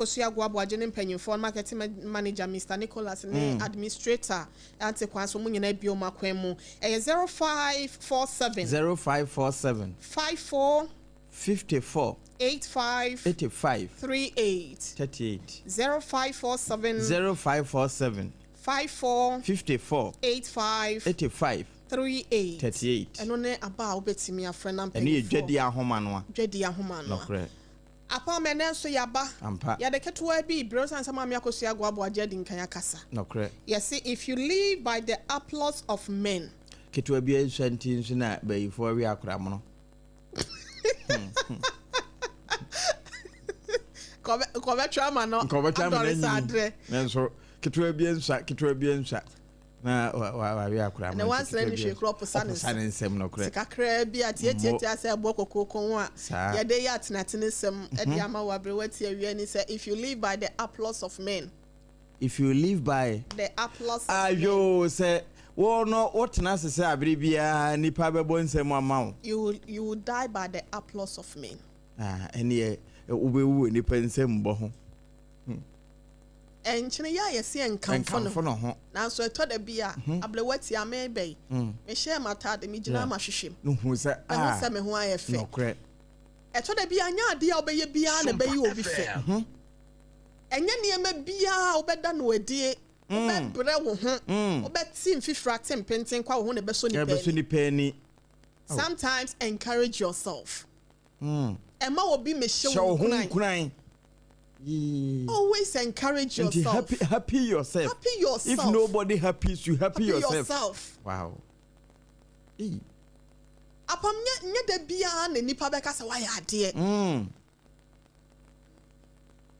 Kosia Guabuajin Penny marketing manager Mr. Nicholas and administrator Ante Kwanso Munyana Bioma Kwemu 0547 54 85 38 0547 54 85 38 and on about betimi a friend and you Jedi Ahomanoa. Apam and so yaba. Ya de ketua bi bros and sama miakosia guabo jedin kanyakasa. No correct. Yes, see, if you live by the applause of men. Ketua bi shantin na be for we akramono. Kobe chama no. Kobe chama na so ketua bi ensa. Na wa we akramono. Na once let me shake crop sanisem no correct. Kakra bi atieti ase abokokoko a ya de ya tenatenesem e de ama wabre wati awie ni say if you live by the applause of men. If you live by the applause of ayo say wo no what na say abiri bia nipa bebo nsem ama you will die by the applause of men. Ene ubewu nipa nsem bo ho. Enchine ya yesi enkamfo no ho na so eto da bia ablewati amebe me share matade me gina ma hwehwem no hu se me ho ayefe no correct eto da bia nya ade a obeye bia na beyi obi fe enye niema bia obeda no adie obebre wo ho obeti mfifra tempenten kwa wo ho ne beso ni pani. Sometimes encourage yourself ema obi me show kunan. Always encourage yourself. Happy yourself. Happy yourself. If nobody happy you, happy yourself. Wow. Apam nye de bia na nipa beka se why ade.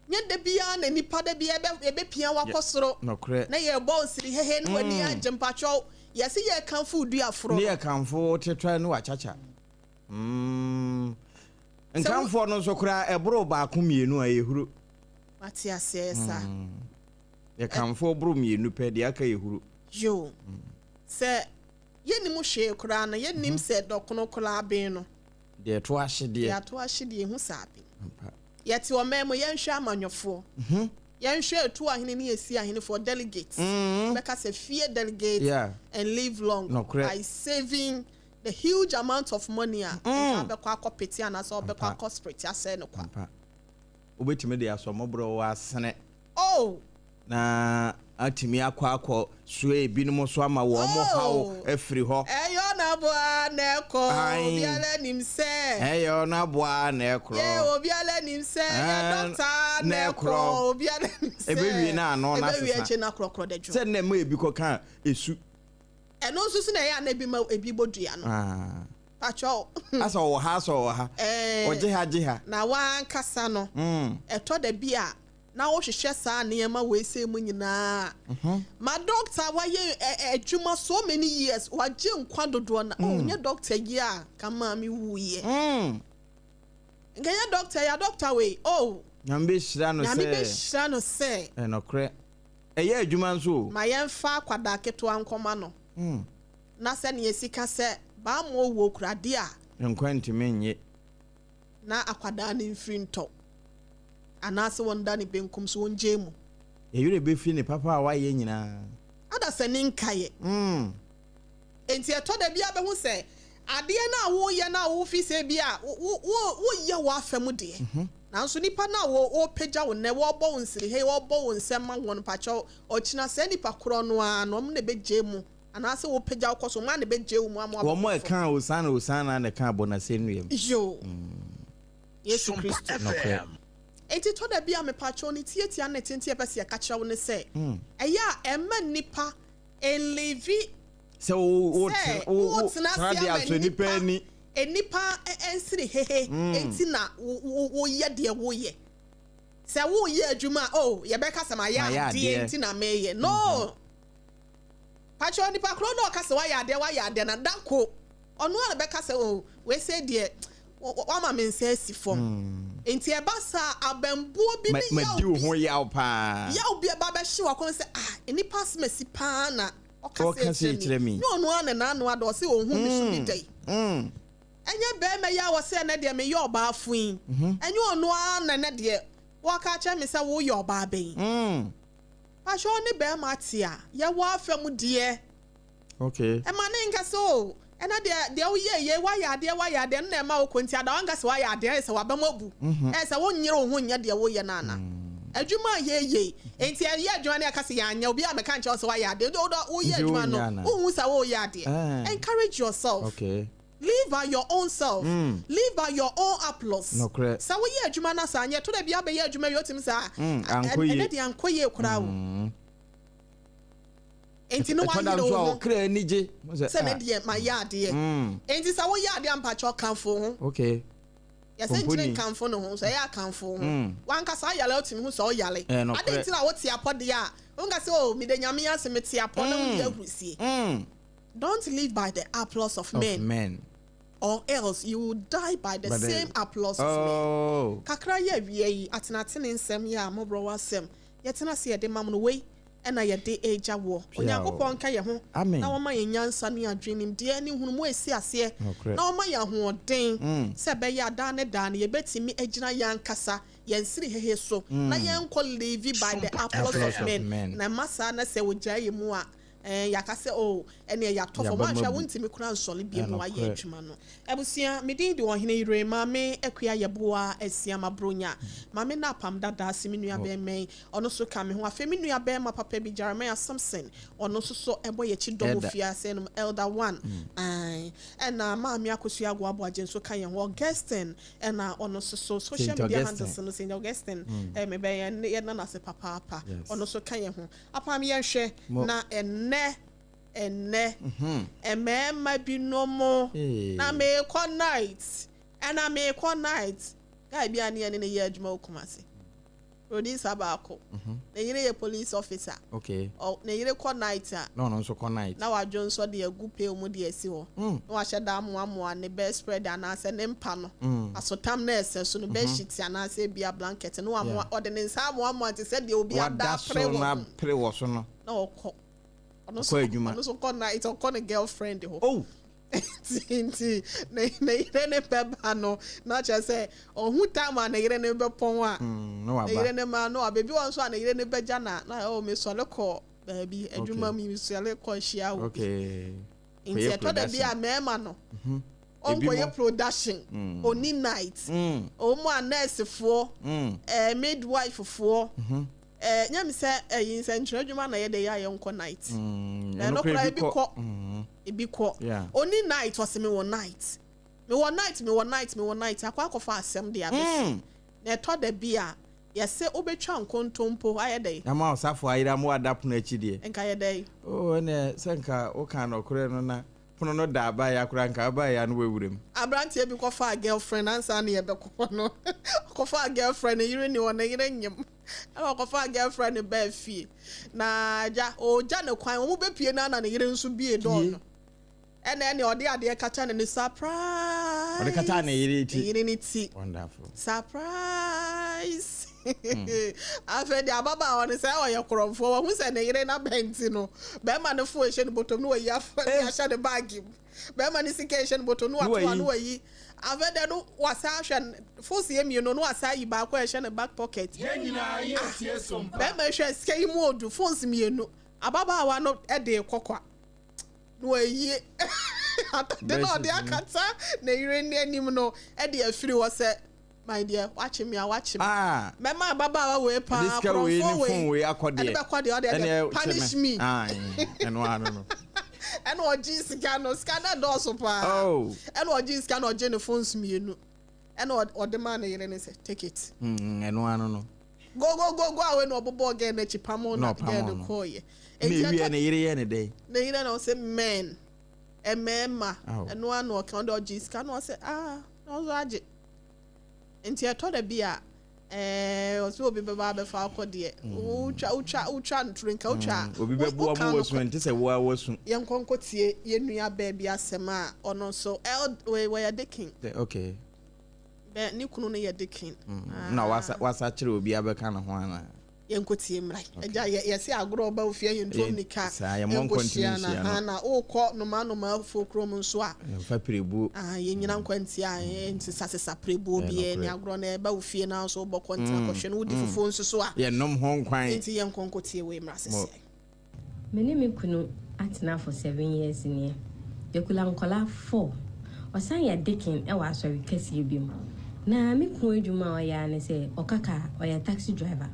Nye de bia na nipa de bia ebe pia wakosoro. No correct. Na ye bo siri hehe no ani ajempacho. Yesi ye kanfo du afro. Ne ye kanfo tetwa no achacha. Nkanfo no so kura ebro ba ko mienu ayehuru. Matia sesa. Ye kanfo bro mienu pe de aka yehuru. Yo. Se ye ni mu hwe kura na ye nim se dokono kula ben no. De to ahye ya to ahye hu sabe. Ye ti o memo ye nhwe amanyofo. Ye nhwe etu ahene ni esi ahene for delegates. Because a fear delegate and live long by saving the huge amount of money abekwa akopeti ana so obekwa akospreti ase no kwa obetime de asomobro wa sene na atimi akwa sue binum so ama wo mo hawo afiri ho eyo na boa na eko obiala nimse eyo na boa na ekro obiala nimse ya doctor na ekro obiala nimse ebewie na ano na ebewie eche na krokro dejo se na ma ebi ko kan esu eno susu na ya na ebi ma ebi bodua no pacho asa wo ha oje ha na wan kasa no eto da bia na wo hwehwe saa neema we se mu nyina ma doctor wa ye adwuma so many years waje nkwa dodo na onye doctor gi a kama mi wuye ngaya doctor we nyambe shira no se enokre eye adwuma nso ma yemfa akwada keto ankoma no na se ne yesika se ba mo wo kurade a enkwanti menye na akwada ne mfiri nto anase wonda ne benkum so wonjemu eyure be fi ne papa a waye nyina ada se ne nkaye enti eto da bia be hu se ade na wo ye na wo fi se bia wo ye wo afam de na nso nipa na wo pagya wo ne wo bɔ nsiri he wo bɔ wo nsɛm won pacho ochina se nipa koro no a no m ne bejemu anase wo pagya wo so ma ne bejemu mu amwa wo mo e kan osana na kan bona senuem yo Yesu Kristo enti to da bia me pacho ni tietia na tentie pese ka kira wo ne se eya emma nipa enlevi se wo tradia so nipa ni enipa ensiri hehe enti na wo ye de wo ye se wo ye adwuma ye beka sama ya de enti na meye no pacho nipa kro no ka se wa ya de na danko ono na beka se we say de wa ma men se asifom enti e ba sa abambuo bi ni ya madi ho yaw pa ya obi e ba be hye wa kon se enipa smasi pa na o ka se mi no ono na no ado se ohun mi so bi dai enye be me ya wo se na de me yo ba afuin enye ono na na de waka cha me say wo your baby pa sho ni be ma tia ye wa afam de okay e ma ne nka so e na de wo ye wa ya de na ma wo konti ada wanga se wa ya de se wa ba mabu e se wo nyere wo nya de wo ye na na adwuma ye enti ye adwuma na ka se ya anya obi a me kan che se wa ya de do wo ye adwuma no wo sa wo ya de encourage yourself okay live by your own self live by your own applause no correct sa wo ye adwuma na sa anya to da bia be ye adwuma yo tim sa ankoye e de ankoye kura wo enti no wa ye wo kra nije se me de ma ya de enti sa wo ya de ampa cho kanfo ho okay yes engine kanfo no ho so ya kanfo ho wan ka sa yale otim ho so yale ade ti na wo ti apode a won ka se o mi de nyame ase me ti apode na wo ahusie don't live by the applause of men or else you will die by the same applause of men kakra ye wie atenatene nsem ya MWHO asem yetena se ye de mam no we ena ye de eja wo onyankopon ka ye ho na wo ma ye nyansa ne adwenim de ni hunu mo esi ase na wo ma ye hoden se be ya da ne ye betimi agina yankasa yen siri hehe so na yen ko live by the applause of men na masa na se wo jaye mu a yakase o ene ya tofo ma hwa wontimi kura nsole bia mu aye adwuma no ebusia medin de OHENEYERE maame akua YEBOAA ASEM abronya maame na apam dada seminua be men ono so ka me ho afa menua be ma papa bi Jeremiah Samson ono so ebo ye chi domo fia se no elder 1 na maame akosua agwa abo agen so ka ye ho Augustine na ono so social media handles no se Augustine me be ye na se papa ono so ka ye ho apam ye hwe na enne emema binomo na me night and I me night guy bi ani ene ye adwuma okumase producer baako na yire ye police officer okay na yire night no so night na wa dwo nso de agu pe omu de asi ho na wa hyeda amoa ne best spread ana se ne mpa no asotam na ese so no bed sheet ana se bia blanket no amoa ode ne nsa amoa te se de obi ada pre wo so no na okọ no so night on a girlfriend oh tinti na ire ne beba no na cha say ohun time na ire ne bepon a no aba ire ne ma no abebi won so na ire ne beja na o me so le ko baby adwuma mi so le ko hia wo okay inti to da bia mema no onko ye production oni night o mo a nurse fo midwife fo nyam se yin se ntredwuma na ye de ya yonko night no kra ibi ko oni night was me one night akwa akofa asem de abesi na to da bia ye se obetwa nkontompo aye de ama osafo ayira mo adapo na achi de enka ye de ne senka o kan no kure no na pono no da ba ya kura nka ba ya no wewurem abrantie bi ko fa girlfriend ansa na ye be ko no ko fa girlfriend yire ni wona yire nyem ala ko fa girlfriend be fie na ja o ja ne kwan wo be pie na na yire nso bie do no ene ode ade kata ne surprise ode kata ne yire ni ti wonderful surprise afedi ababa won say o ye kromfo wo se ne yire na benti no be ma ne fo ehye ne bottom no wa ya sha ne bag be ma ne sikation bottom no atwa no wa yi avede no wasa hwe fosi emi no wasa yi ba kwa ehye ne back pocket yenyina ye tie sompa be ma hwe skai mu odu fonsi mienu ababa wa no ede kokwa no yi atade no de akata na yire ni anim no ede afiri wo se my dear watch me mema baba we pa from we akode punish me eno anu no eno oji scanner do so pa eno oji scanner oji ne phones mienu eno odema na yire ne say take it eno anu no go awe no obobo again na chipamo na again ko ye e wi na yire ye ne dey na yire na say men emema eno anu o kan do oji scanner say no so age enti eto da bia oso obi beba be fa akode ucha ntrenka ucha obi bebo amu wasu enti se wo wasu yen konkotie yenua ba bia asema ono so we ya dikin okay be ni kunu ne ya dikin na wasa kire obi abeka na ho ana yenkotie mrai agya yesi agro oba ofie yentom nika ya mon continuation na okọ noma fokrom nso a fa prebu yenyina nkwantia nsisa prebu obi ni agro na eba ofie na so bo kontina kohwe no di fofo nso so a ye nom ho nkwan nti yenkonkotie we mra sese meni me kunu atena for 7 years ni yakula nkola 4 osan ya dikin e wa asori kesi bi mu na me kun adwuma o ya ne se okaka o ya taxi driver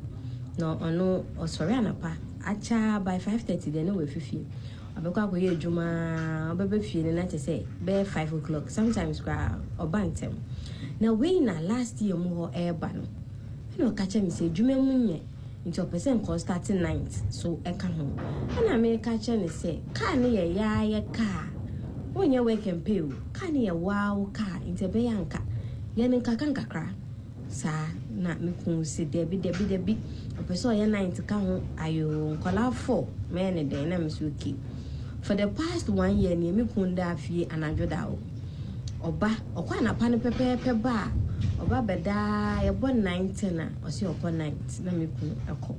no ono osori anapa acha by 5:30 de no we fifi abekwa akoye adwuma obebe fie ne na te se be 5 o'clock sometimes kwa obantem na we na last year mu ho eba no no kacha mi se adwuma mu nye nti opesen ko starting 9th so eka ho na me kacha ne se ka ne ye ka onye work and pay ka ne ye wow ka nti be yanka ye ne nkaka nkakra sa na me kun se debi opeso ye 9th ka ho ayo nkola 4 me ne den na me so okay for the past 1 year ni me kun da afie anadwo da oba okwa na pa ne pepepe ba oba beda ye bon 19 na osi okọ 9 na me kun akọ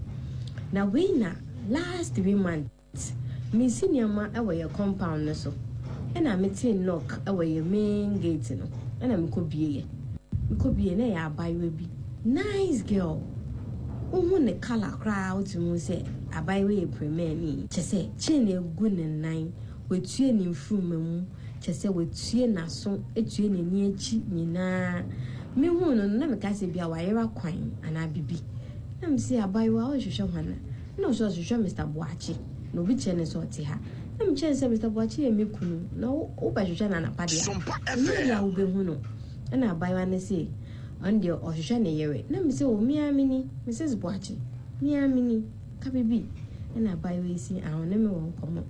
na we na last 3 months me senior ma e we compound no so e na me tin knock e we main gate no e na me ko bie na ya abayewa bi nice girl ohu ne color crowd mu se abayewa e premier ni chese che na egu ne nan wetue ne mfrumamu chese wetue na so etue ne ni achi nyina me hu no na me ka se bia wa yera kwan ana bibi na me se abayewa o hwehwe hwana na o so hwehwe Mr. Boachi no bi che ne so te ha na me che se Mr. Boachi e me kunu na o ba hwehwe na pa dia na ya wo be hu no na abayewa ne se onde o hwehwe ne yere na me se o miamini Mrs. Boachi miamini ka bibi na abayewa si ahon na me won komo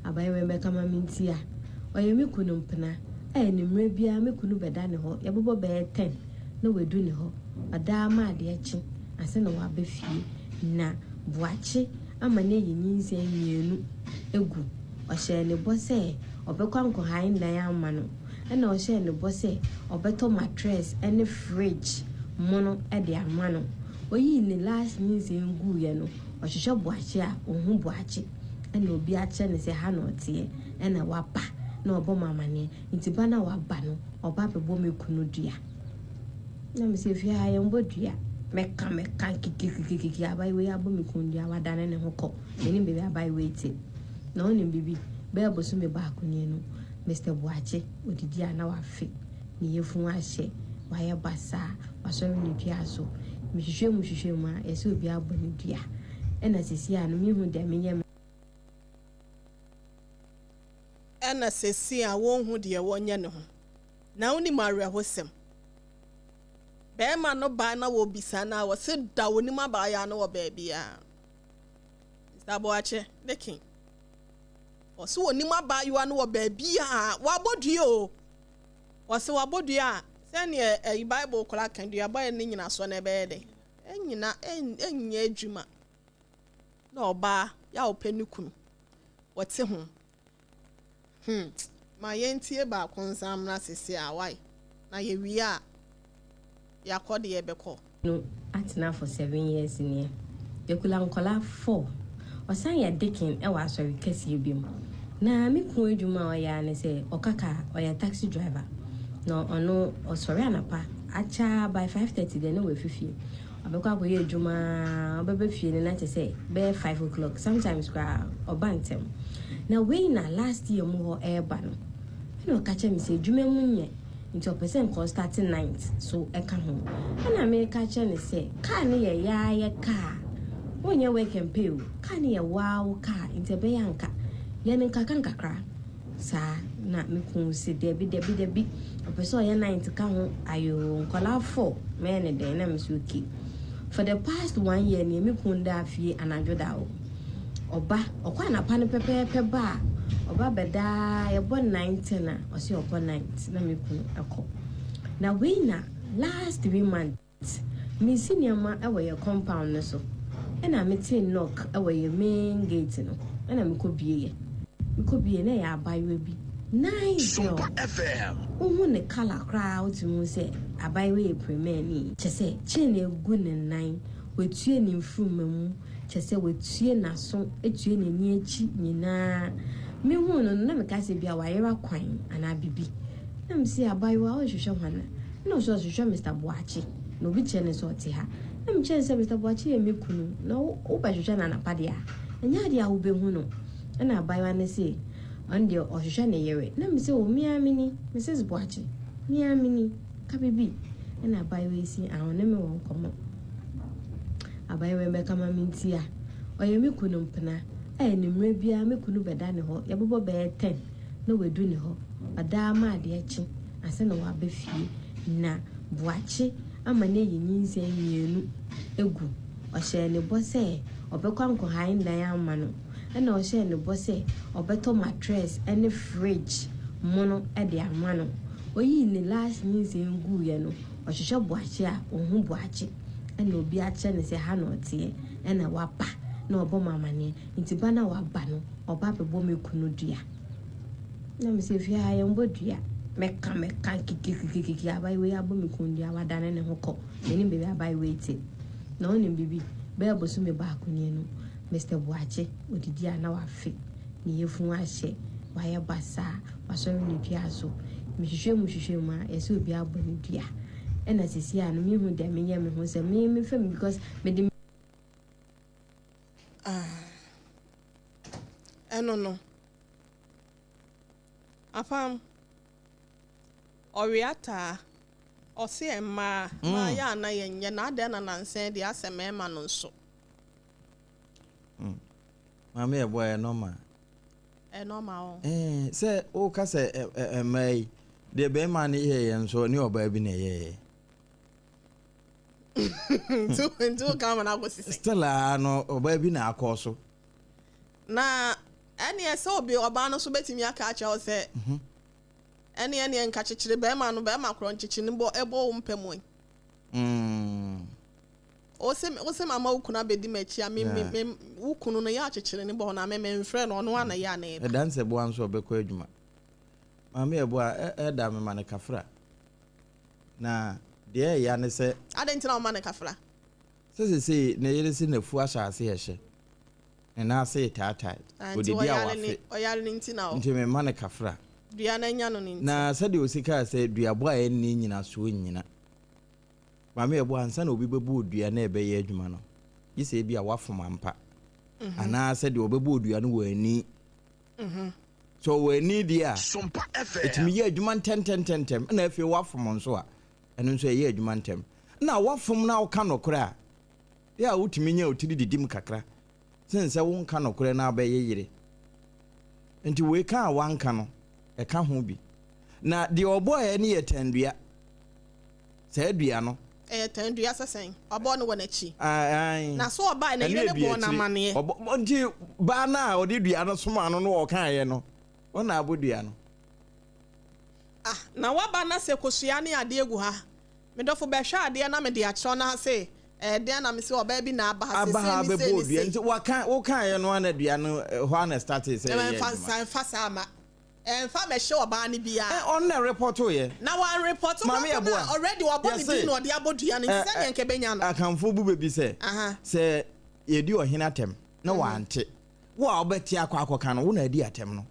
abayewa me kama mintia oye me kunu mpena ni mre bia me kunu beda ne ho ye bobo be 10 na wedu ne ho ada ma ade achi ase na wa be fie na Boachi ama ne yinse mienu egu o hye ne bo se obekwa nko han dan ama no na o hye ne bo se obeto mattress ene fridge mono e de ama no oyi ne last news ngu ye no o hwehwe Boachi a ohun Boachi na obi a che ne se ha no tie na wapa na obo mama ne nti bana waba no oba bebo me kunu dua na me se fia ya mbo dua meka kiki abayewa abo me kunu dua wadane ne ho ko eni bebe abayewa eti na oni bibi be abosu me ba akuni no Mr. Boachi odidi ana wafe ni yefu ahye waye basa wasori ni dua so mhwehwe mu a ese obi abo ne dua na sisi anu mi hu de me na sesi a won hu de wonye ne ho na oni maria hosem be ma no ba na wo bisa na wo se da oni ma ba ya no wo ba bia Mr. Boachi the king o se oni ma ba yo no wo ba bia wa bodua o o se wa bodua se ne Bible kola kan dua ba ne nyina so na be de enyina enya adwuma na oba ya openikunu wote ho ma yentie ba konsam na sese awai na ye wi a yakode ye beko no atena for 7 years ni yakula nkola 4 osan ya dikin e wa asori kesi bi mu na me kun adwuma o ya ne se okaka o ya taxi driver no ono osori anapa acha by 5:30 de no we fifi abekwa akoye adwuma obebe fie ne na te se be 5 o'clock sometimes kwa obantem na we na last year mu ho eba no kacha mi se adwuma mu nye nti opesen ko starting 9th so eka ho na me kacha ne se ka ne ye ka onye work and pay ka ne ye wow ka nti be yanka ye ne nkaka nkakra sa na me kun se debi opesen ye 9th ka ho ayo nkola 4 me ne den na me so okay for the past 1 year ni me kun da afie anadwo da oba okwa na pa ne pepepe ba oba beda ye bon 19 na osi okọ 9 na me kunu akọ na we na last 3 months me senior ma e we compound no so e na me tin knock e we main gate no e na me ko bie na ya abayewa bi nice girl SOMPA FM ohu ne color crowd mu se abayewa e premier ni chese che na egu ne nan wetie ne mfrumamu kyese wetie naso etue ne ni echi nyina me hu no na me ka se bia wayera kwan ana bibi na me se abayiwa o hwehwe hwana na so hwehwe Mr. Boachi na obi che ne so te ha na me che se Mr. Boachi e me kunu na o ba hwehwe na napade a enya de a wo be hu no na abayiwa ne se ande o hwehwe ne yere na me se o mi amini Mrs. Boachi mi amini ka bibi na abayiwa si ahon ne me won komo abayiwa be kama minti a oye me kunu mpena ni mre bia me kunu beda ne ho yebobo be 10 na wedu ne ho ada ma de echi ase na wa befie na Boachi ama ne yinze mienu egu o hye ne bo se obekwa nko han dan ama no na o hye ne bo se obeto mattress ene fridge mono e de ama no oyi ne last yinze ngu ye no o hye Boachi a ohun Boachi na obi a che ne se ha no tie na wapa na obo mamane nti bana waba no oba bebo me kunu dua na me se fi ha ye mbo dua meka kiki abayiwe abo me kunu dua wadane ne hoko meni bebe abayiwe ti na onim bibi be abosu me ba akuni no Mr. Boachi odidi ana wafe ni yefu ahye waye basa wasori ne dua so me hwehwe mu a ese obi abo ne dua na sisi anu me hu de me ye me hu se me fam because me no apam oriata ose emma ma ya na yenye na ade na nansen de aseme ma no nso mama YEBOAA normal se o ka se mai de be ma ni ye nso ni oba bi na ye ntu kama na agosisi stella no oba bi na akoso na eni ese obi oba no so betimi aka acha o se eni enka chechire be ma no be ma kro nchichi ni bo ebo mpemu o se mama ukuna bedi machi a me ukunu no ya chechire ni bo na me mfre no no ana ya na e danse bo anso obekọ adwuma mama YEBOAA da me mane kafra na de ya ne se adentina o mane kafra se na yere se na fu asase ye hye na say tata odidi a wafe oyale nintina o nti me mane kafra dua na nya no ninti na sade osika se dua bo a ni nyina so nyina mama YEBOAA ansa na obi bebu dua na ebe ye adwuma no yise bi a wafom ampa ana sade obebu dua no wani so wani dia SOMPA FM etimi ye adwuma ntem na afi wafom nso a eno nso ye adwuma ntem na wafom na oka nokora ya utimi nya otiri didim kakra sense won ka nokora na abaye yire enti we ka wanka no e ka ho bi na de obo e ne ye tandua se dua no tandua sesen obo no wonachi na so oba na yire ne bo na mane nti ba na odi dua no soma no no o kan ye no ona abodua no na waba na se kosua ne ade egu ha medofo be hwa ade na me de acho na se de na me se oba bi na aba ha se se se nti wo kan ye no na dua no ho na start se ye fa sama fa me show oba ne bia on na report ye na one report mama YEBOAA already obo ni bi no de abodua ne se ne nke benya no akanfo bu bebi se ye di ohene atem na wante wo a obeti akwa no wo na di atem no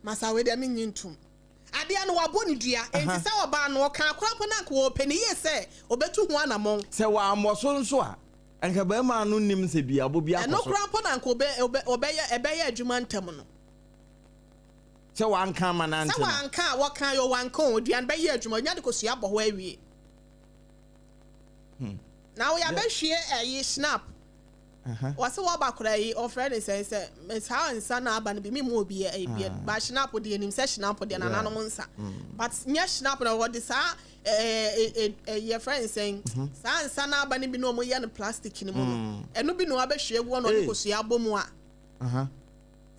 masa we de me nyintum ade anu wabo ni dua enti se oba no kan akorapo na ko openi ye se obetu ho anamon se wa amoso nso a anka ba ma no nim se bia bo bia akoso no akorapo na ko obeye adwuma ntam no se wa anka ma na ntam se wa anka wo kan yo wanka odua be ye adwuma nya de ko sua bo ho awie na wo ya be hwie ayi snap wase wo ba kora yi o friend say mes how nsa na aba no bi me mo obi e bia ba snap de nim se snap de na nanom nsa but nya snap na wo de sa your friend saying sa nsa na aba no bi no mo ye no plastic ni mo no eno bi no abehwe wo no de kosua bomu a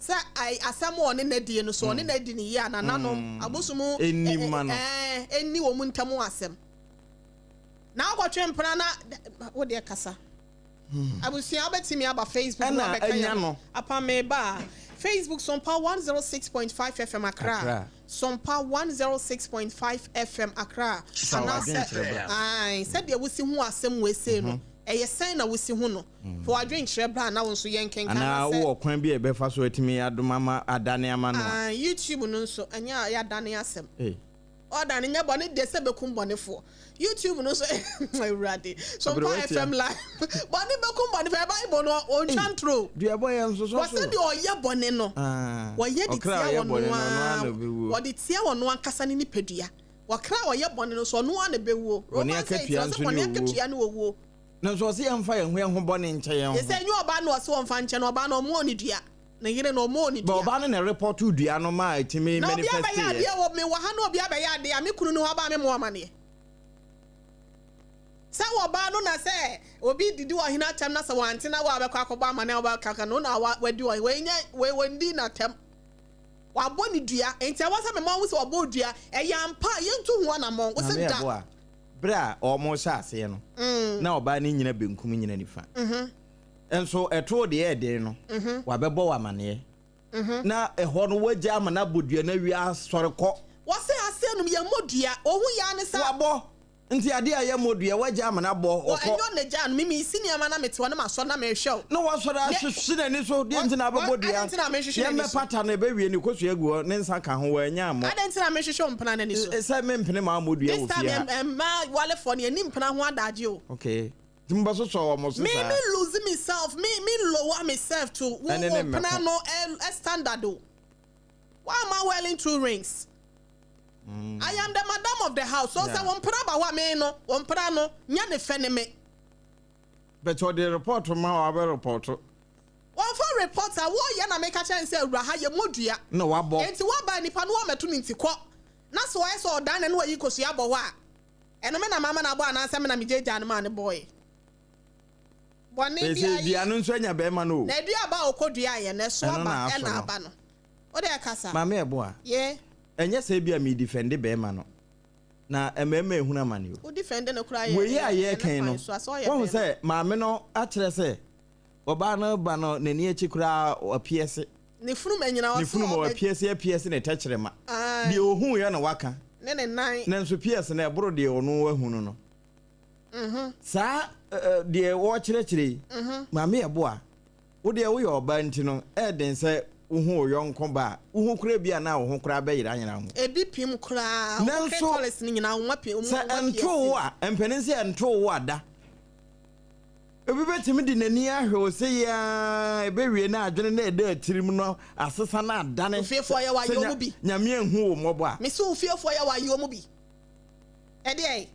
sa ai asam one na die no so one na di ni ya na nanom abosumu enni wo mu ntamu asem na agotwe mpana na wo de kasa abusia betimi aba Facebook na beka no apam ba Facebook SOMPA 106.5 FM Accra SOMPA 106.5 FM Accra ai said there wusi hu asem we say no eye sen na wosi hu no for adwen kire bra na wonso yen kenkan ana wo kwan bi e be fa so atimi adoma adane ama no YouTube no nso anya ya dane asem o dane nya bone de se bekum bone fo YouTube no so Radi SOMPA FM live bone bekum bone fo Bible no on chantro dua boy nso so was say the oye bone no wo ye di tia wono wo di tia wono ankasa ni pedua wakra oye bone no so no an bewuo Roman say so bone akatua no wo no so se yemfa ye ho bone nche ye ho ye say nyu oba no so wonfa nche no oba no mo oni dua na yire no mo oni dua oba no na report dua no ma etimi manifest no bia ba ya wo me wa ha no bia ba ya de ya me kunu no oba me mo amane sa oba no na say obi didi wo hina tem na sa wante na wa abekwa akoba amane oba kaka no na wadi wo we wendi na tem wa boni dua enti awasa me ma wo se obo dua e yampa yentu ho na mo wo se da bra omo sha ase no na oba ni nyina benkum nyina nifa enso eto de ede no wa bebo wa mane na eho no wagya amana bodua na wi asore ko wo se ase no ye modua ohu ya ne sa wabo nti ade aye modua wagya amana bo okọ enyo ne gya no mimi sini ama na mete wo na maso na me hwew no wasore ahwehwe na ni so de nti na abodua ye me pata na be wie ni kosu egu ne nsa ka ho wa nya mo ade nti na me hwehwe mpana na ni so se me mpene ma modua wo fia this time ma wale for ne ni mpana ho adaje o okay timba so so mo so me lose myself me lower myself to mpana no standard o why am I wearing 2 rings? I am the madam of the house. So say one pra ba wa me no, one pra no, nya ne fe ne me. But what the report ma wa report. One for reporter, wo ye na make a chance say ura ha ye modua. No wa bo. Enti wa ba nipa no wa metu ni ntikọ. Na so why so dan ne no yi kosu abo wa. Eno me na mama na abo anansa me na me jeja ne ma ne boy. Boni bia yi anu nso anya be ma no. Na dua ba okodua ye na so aba e na aba no. O de kasa. Mama ebo a. Ye. Enye se bia me defend be ma no. Na emema ehuna mane o. O defend no kra ye. We ye aye kan no. Won say maame no a kire se oba no ba no nani echi kra apiese. Ne funu manyina o. Ne funu mo apiese ne takire ma. De ohun ye na waka. Ne nan. Na nso piese na eboro de onu wahunu no. Sa de wo kire maame ebo a. Wo de wo ye oba nti no e den se uhu yonko ba uhu kura bia na uhu kura be yira nyina ho ebi pim kura nanso policy ni nyina ho pim se ento wa empenense ento wa da ebi betimi di nani ahwe o se ya ebe wie na adwene na eda atirim no asesa na adane fiefo ya wa yo mu bi nyame ehu wo mobo a me so fiefo ya wa yo mu bi e de ai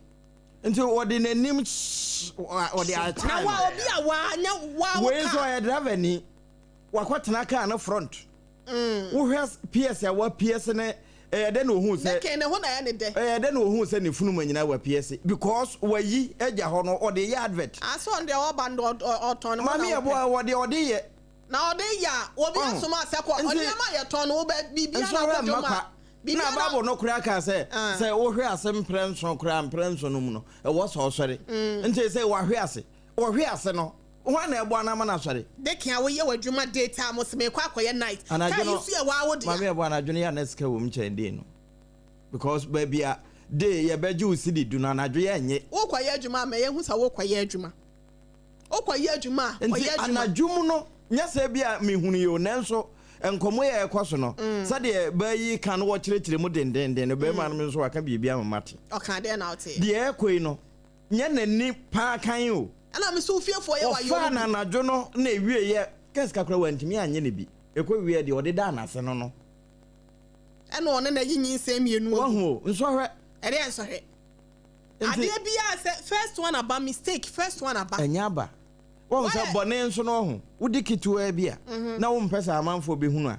nti odi nanim odi a na wa obi a wa nya wa we so ya driver ni wakotena car no front wo hwes PS ya wa PS ne de no hu se ke ne ho na ya ne de de no hu se ne funu manyina wa PS because wayi eja ho no ode ye advert aso on the oban o ton no mami ebo ode ye na ode ya obi asoma aseko ode ma ye ton wo bibia na ko joma na babo no kura ka se wo hwe asem prenso kura prenso no mu no e wo so sori nti se wa hwe ase wo hwe ase no wana ebo anama na sori de kia wo ye wadwuma data mo se me kwa akoye night ka yisu ye wa wo dia mama ebo anadwene ya na sika wo mchende no because baby a day ye beje usidi du na anadwo ye nye wo kwaye adwuma ma ye hu sa wo kwaye adwuma wo kwaye adwuma kwaye adwuma anadwum no nya se bia mehunu yo nanso enkomo ye ekoso no sa de bayi kan wo kirekire mu dendenden no be ma no nso aka bibia mamate o kan de na ote de ekoi no nya nani pa kan o ana me so fiefo ye wa yo fa na nadwo no na ewie ye keska kra wantimi anye ne bi ekowie de ode da na se no no ana one na yinyin sem yenu ohu nso hwe ere enso hwe ade bia se first one about mistake first one about anya ba won se bone nso no ho wodi kituwa bia na wo mpesa amanfo be hunu a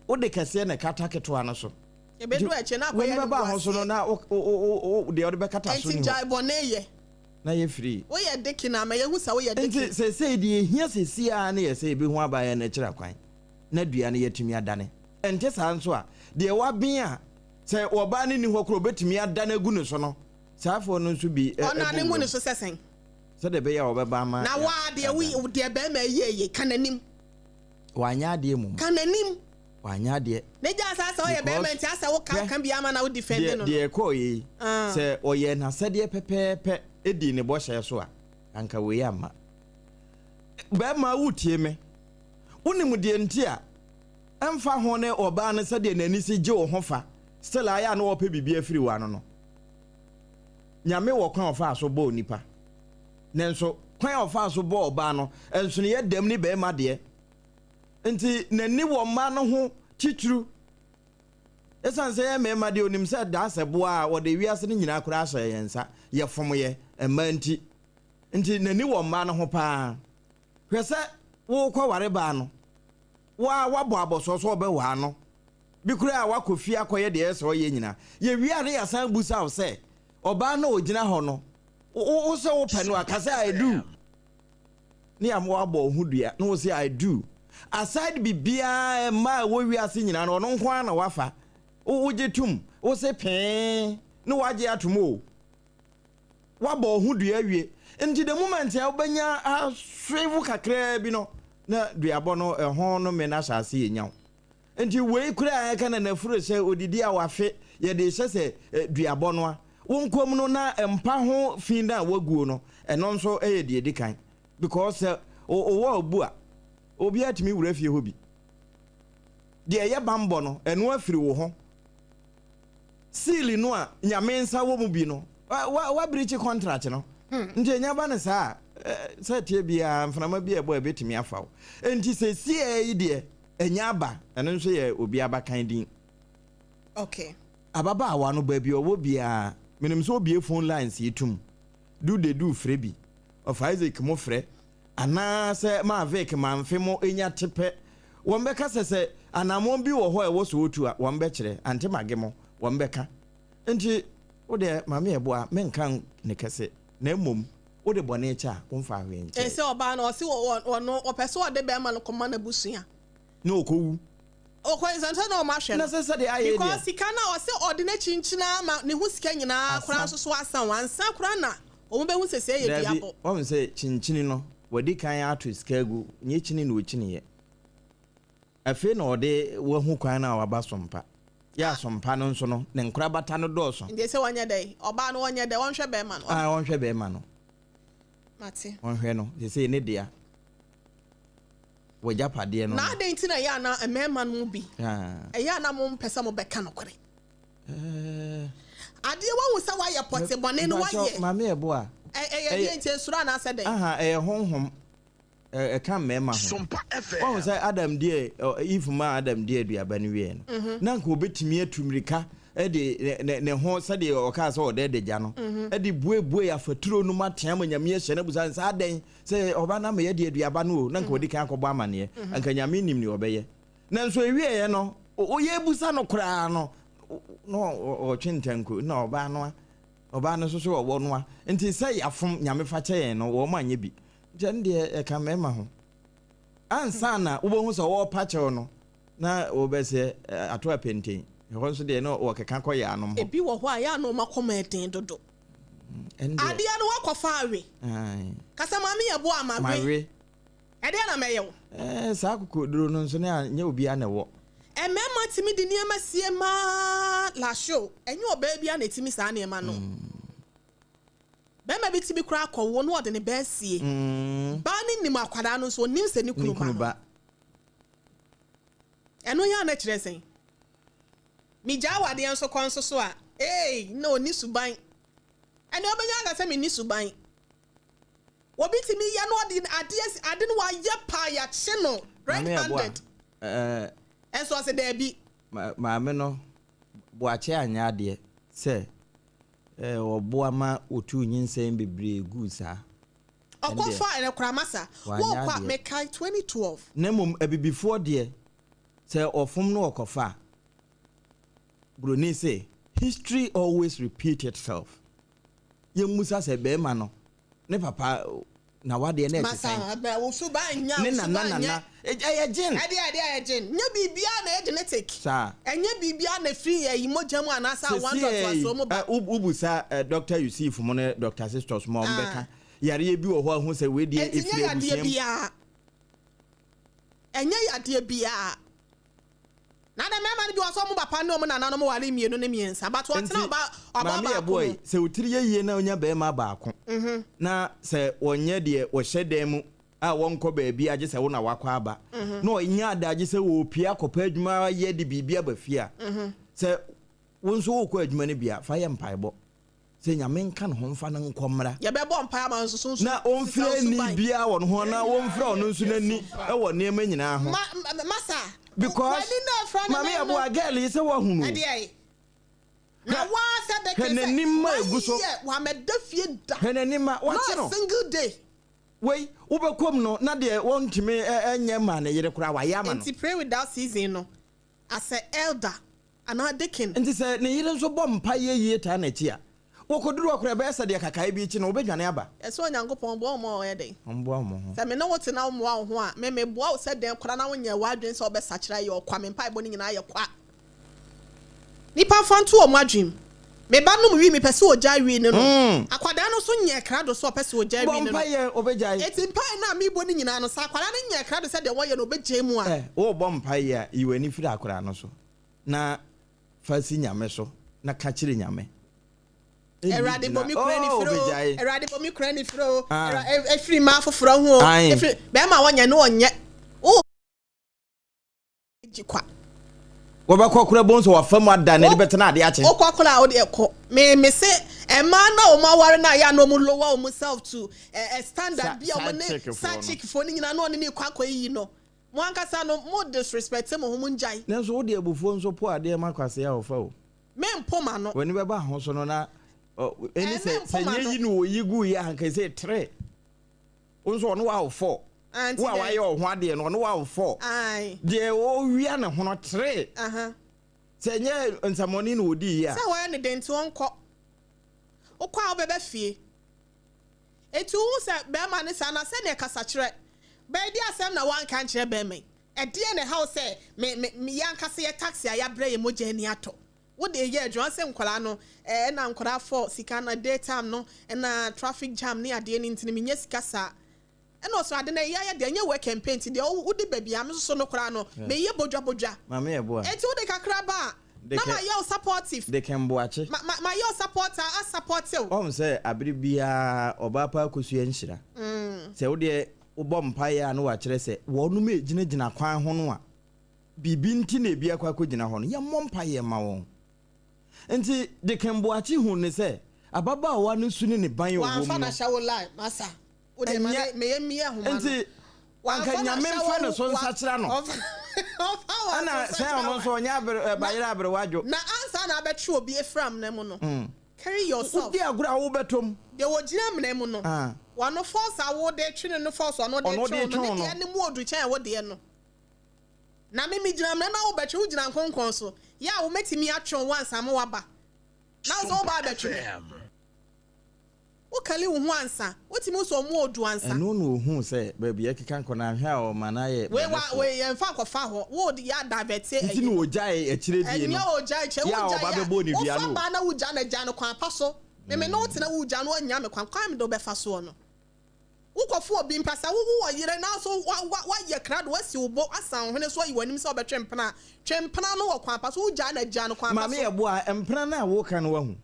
wodi kase na kata kituwa no so ebedu eche na akoye ni ba ho so no na de ode be kata so ni enti jai bone ye na ye free wo ye deki na ma ye hu sa wo ye deki enti se di hia sesi a na ye se be hu aba ye na kira kwan na dua na yetumi adane enti sa nso a de wa bin a se oba ni ho kro betumi adane gu ne so no safo no nso bi ona ne gu ne so sesen se de be ya obeba ma na wa de we de be ma ye kananim wanya de mu kananim wanya de ne ja sa o ye be ma nti asa wo kan bia ma na wo defend no de ko yi se o ye na se de pepepe edi ne bo hye so a anka we ama ba ma wutie me wonim de ntia emfa ho ne oba ne sɛ de nani si gye wo ho fa still aya no ope bibia afiri wa no nyame wo kwan ofa so bo nipa nenso kwan ofa so bo oba no enso ne yedam ni be ma de nti nani wo ma no ho titru esan sɛ me ma de onim sɛ da asɛbo a wo de wiase ne nyina kora ahyɛ yensa ye fom ye ema nti nani wo ma no ho pa hwɛ sɛ wo kwa ware ba no wabɔ abɔsɔ so ɔbɛwa no bi kura a wakɔfi akɔyɛ de ɛsɛ ɔyɛ nyina ye wia ne yasan busa wo sɛ ɔba na ogyina hɔ no wo sɛ wo pɛ no akasɛ I do ne am wabɔ ho dua no wo sɛ I do aside bibia ma wo wiase nyina no ɔno nko na wafa wo gye tum wo sɛ pɛn ne wagye atom o wabɔ ho dua wie nti the moment ya obanya aswevu kakra bi no na duabɔ no ɛho no me na hyase yenyaw nti wei kura aka na nafuro sɛ odidi a wafe ye de hyɛ sɛ duabɔ no a wonkom no na empa ho finda waguo no ɛno nso ɛyɛ de edikan because owo obu a obi atimi wura fie ho bi de ɛyɛ bambɔ no ɛno afiri wo ho seal no a nyame nsa wo mu bi no wa breach contract no nje nya ba ne saa sɛ tie bia mframa bia ɛbɔ ɛbetimi afaw enti sɛ sie yi de enya aba ɛno nso yɛ obi abakan din okay ababa awa no ba bi owo bia menim so obi phone lines yitum do frɛ bi of Isaac mo frɛ ana sɛ ma vek ma mfe mo enya tepe wɔn bɛka sɛ anamon bi wɔ hɔ ɛwɔ so otu a wɔn bɛkyerɛ ante mage mo wɔn bɛka enti wo de mame yeboa menkan ne kɛse na mmom wo de bɔne cha wo mfa hwe nche sɛ oba na ɔse wɔno ɔpɛsɛ ɔde bɛma no kɔma na busua na okowu okɔnsɛnta na ɔma hwɛ na sɛ de ayɛ because sika na ɔse ɔde na chinchina ma ne ho sika nyinaa kora so so asan wansa kora na ɔmo bɛhu sɛsɛ yɛ duabɔ ɔmo sɛ chinchini no wadi kan ato sika gu nye chini na ochini yɛ afi na ɔde wo hu kwan na waba sompa ya sompa no nso no ne nkora bata no dɔɔso nde sɛ wanya dai ɔba no wanya dai wɔnhwɛ bɛma no wɔnhwɛ bɛma no mate wɔnhwɛ no sɛ ne dia wagya padeɛ no na adɛn ntina yɛ ana ɛmɛma no bi ɛyɛ ana mo mpɛsɛ mo bɛka no kore adeɛ wahu sɛ wayɛ pɔte bɔne no wayɛ mame yeboa ɛyɛ nti sura na asɛ dɛn ɛyɛ honhom ɛka mmɛma ho SOMPA FM wɔn sɛ Adam die if ma Adam die aduaba no wie no na nka obetumi atumrika ɛde ne ho sɛ de ɔka sɛ ɔde de gya no ɛde buebue afaturo no matea ma nyame hyɛ na busa sɛ adan sɛ ɔba na ma yɛ de aduaba no o na nka odi kan akɔbɔ amane anka nyame nim ne ɔbɛyɛ na nso ewie yɛ no oyɛ busa no koraa no no ɔtwentanko na ɔba no so so ɔwɔ no a nti sɛ yafom nyame fa kyɛ yɛn no wɔ ma anya bi gyan de ɛka mɛma ho ansa na wobɛhu sɛ wɔpa kyɛw no na wobɛsɛ ato apenten ɛhɔ nso deɛ no wɔkeka kɔyɛ anom hɔ ebi wɔ hɔ a yɛ ano makɔma ɛden dodo adeɛ no wakɔfa awe kasa mame yɛboa amawe ɛdeɛ na mɛyɛ wo saa kokoduro no nso ne anyɛ obi ana wɔ ɛmɛma timi de nneɛma sie ma la show ɛnyɛ ɔbaa bi ana timi saa nneɛma no bɛma bi timi kora akɔwo no ɔde ne bɛɛ sie ba ne nim akwadaa no nso onim sɛ ne kunu ba ɛno yɛ ana kyerɛ sɛn migya wadeɛ nso kɔ nso so a na oni suban ɛne ɔbɛnya aka sɛ menni suban obi timi yɛ no ɔde ade no wayɛ paa yɛakye no red-handed ɛnso ɔsɛ daabi maame no boakye anyɛ adeɛ sɛ ɔboa ma otu nyinsɛn bebree gu saa ɔkɔfa ɛnɛ koramasa wɔkɔ mekai 2012 na mmom abibifoɔ deɛ sɛ ɔfom no ɔkɔfa Bruni say history always repeats itself. Yemusa sɛ bɛɛma no ne papa na wade na masa ba wo so ba nya ne na ɛyɛ gin ɛyɛ gin nya bibia na genetic sa ɛnya bibia na free yi mogya mu anasa one dot was so mo ba ubusa Dr. Yusuf mo ne Dr. Sisters mo mbeka yare bi wɔ hɔ ahu sɛ we die efire busiem ɛnya yade bia na na me man bi waso mo papa ne o mo nana no mo wale mienu ne miensa but what na oba ba boy se utiri ye na onya be ma baako na se wonye de wo hyedem mu a wonko ba bi age se wo na wakwa aba na onya adaje se wo pia kopa adwuma ye de bibia ba fia se wonso wo ko adwuma ne bia fa ye mpaebo se nyame nka no homfa na nkomra ye be bo mpa ma nso na onfre ni bia won ho na wonfre ono nso nani e wo ne ma nyina ho masa because mama YEBOA girl is a wahunu na wa se be kese henenima eguso wa medafie da henenima what no single day wey ubekom no na de wontime enye ma na yere kura wa yama no nti pray without season no as a elder and a deacon nti se ne yere nso bom pa ye ta na chi a wokoduru akura be esa de kakai bi chi no obedwane aba eso onyankopon bo mo ye den ombo mo ho se me no wote na mo ho a me boa se den kora na wonya wadwen se obesachira ye okwa me mpa bo ni nyina ye kwa nipa fantu o madwim me ba no wi me pese oja wi ni no akwada no so nye krado so pese oja wi ni no mpa ye obejai eti mpa na me bo ni nyina no sa akwada no nye krado se de wo ye no obejai mu a wo bom mpa ye iwani firi akwada no so na fasi nyame so na ka kire nyame Erade bomi kura ni fro efiri ma foforo ho efiri be ma wonya no onye o jikwa wo ba kokura bonso wa fam ada na libet na ade ache o kokura o de ko me se e ma na o ma ware na ya no mu lower o self to a standard bi o ne sachik fo ni nyina no ne kwakwa yi no mo ankasa no mo disrespect mo ho njai na so wo de abufo nso po ade ma kwase ya ofa o me mpoma no woni be ba ho so no na eni se nye yi no yigu ya hanka se 3 onso no wa 4 wa ye o ho ade no wa 4 ai de o wia na ho no 3 se nye nsamoni no odi ya se wa ne denti onko okwa obebe fie etu se be ma ne sa na se ne kasa kire be di asem na wan kan kire be me e de ne house me yanka se ye taxi ya bre ye moja ni ato what the year Johnson nkwala no na nkwala for sika na daytime no na traffic jam ni ade ni ntini menye sika sa na so ade na ya de anya work campaign ti de wo de baby am so no kwala no me ye bodwa mama YEBOA eti wo de kakra ba na ma ye supportive they can boache ma ye supporter a supportive say abiri bia obapa akosua nhira se wo de wo bom paye na wa kire se wo no me gina kwan ho no a bibi nti na bia kwa kogina ho no ye mom paye ma won enti de kemboachi hu ne se ababa wa no suni ne ban yo wo wa fa na shawo lie masa o de ma me ho ma enti wanka nyame mfa ne so nsa kira no ana se ono so onya bayira abere wadwo na ansa na abetwe obi efram na mu no carry yourself udi agura wo betom de wo gina mna mu no wa no force awo de twene no force ono de twene no de mu odu chan wo de no na me gina mna na wo betwe wo gina nkonkon so ya wo metimi atwon once am waba na so ba betwe wo kale wo ho ansa wotimi so mu odu ansa no hu se ba bia keka nkona hwa o manaye we ye mfa kofa ho wo de ya divert e ti no ojae akire die no ya ojae che wo ojae ba bebo ni bia no wo fa ba na wo ja na ja no kwan paso me no tena wo ja no anya me kwan me do be fa so no wo kofo obi mpasa wo yire na so wa ye krado wasi wo bo asan hene so yi wanim se obetwempena twempena no wo kwan paso wo ja na ja no kwan paso mama YEBOA empena na wo kan wo hu